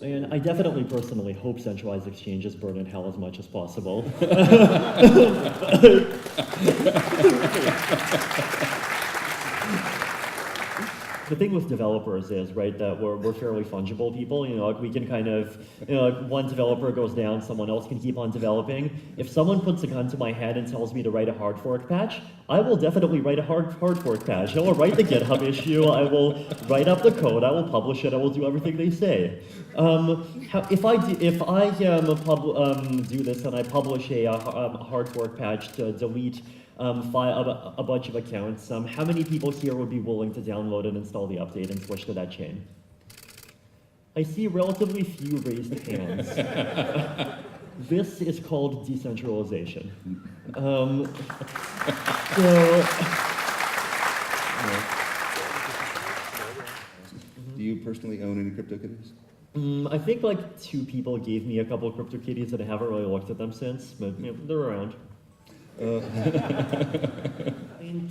And I definitely personally hope centralized exchanges burn in hell as much as possible. The thing with developers is, right, that we're fairly fungible people. You know, like we can kind of, you know, like one developer goes down, someone else can keep on developing. If someone puts a gun to my head and tells me to write a hard fork patch, I will definitely write a hard fork patch. I will write the GitHub issue. I will write up the code. I will publish it. I will do everything they say. If I do this and I publish a hard fork patch to delete a bunch of accounts, how many people here would be willing to download and install the update and switch to that chain? I see relatively few raised hands. This is called decentralization. Do you personally own any CryptoKitties? I think like 2 people gave me a couple of CryptoKitties and I haven't really looked at them since, but you know, they're around. In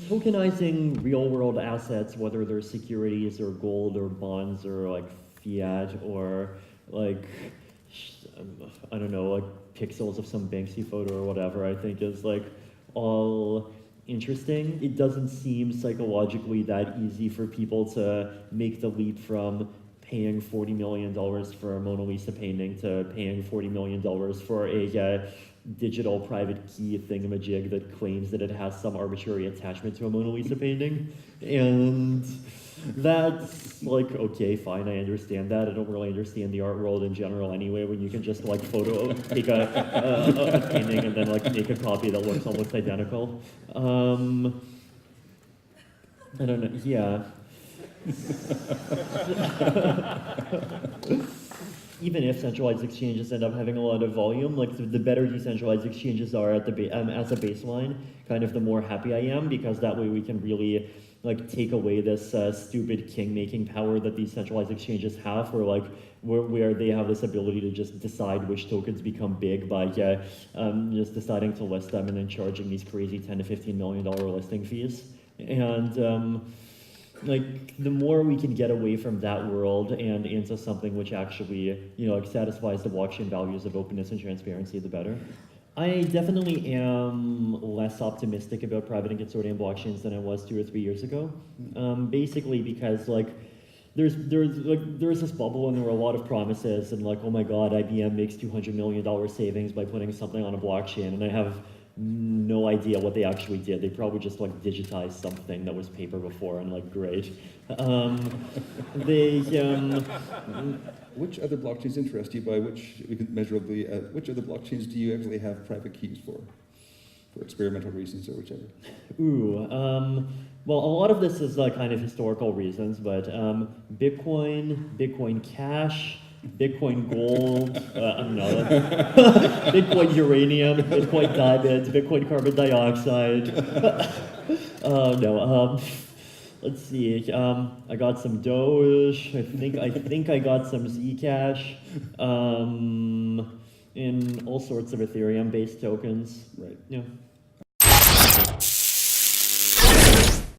tokenizing real-world assets, whether they're securities or gold or bonds or like fiat or like, I don't know, like pixels of some Banksy photo or whatever, I think is like all interesting. It doesn't seem psychologically that easy for people to make the leap from paying $40 million for a Mona Lisa painting to paying $40 million for a digital private key thingamajig that claims that it has some arbitrary attachment to a Mona Lisa painting. And that's like, okay, fine, I understand that. I don't really understand the art world in general anyway, when you can just like take a painting and then like make a copy that looks almost identical. I don't know, yeah. Even if centralized exchanges end up having a lot of volume, like the better decentralized exchanges are at the as a baseline, kind of the more happy I am, because that way we can really like take away this stupid king-making power that these centralized exchanges have, where they have this ability to just decide which tokens become big by just deciding to list them and then charging these crazy $10 to $15 million listing fees. And like the more we can get away from that world and into something which actually, you know, like satisfies the blockchain values of openness and transparency, the better. I definitely am less optimistic about private and consortium blockchains than I was 2 or 3 years ago. Basically because like there's this bubble and there were a lot of promises and like, oh my God, IBM makes $200 million savings by putting something on a blockchain, and I have no idea what they actually did. They probably just like digitized something that was paper before and like great. Which other blockchains interest you? By which we can measurably, which other blockchains do you actually have private keys for experimental reasons or whichever? Ooh, well, a lot of this is kind of historical reasons, but Bitcoin, Bitcoin Cash, Bitcoin Gold, I don't know, Bitcoin Uranium, Bitcoin Diamonds, Bitcoin Carbon Dioxide. Let's see. I got some Doge. I think I got some Zcash, and all sorts of Ethereum-based tokens. Right. Yeah.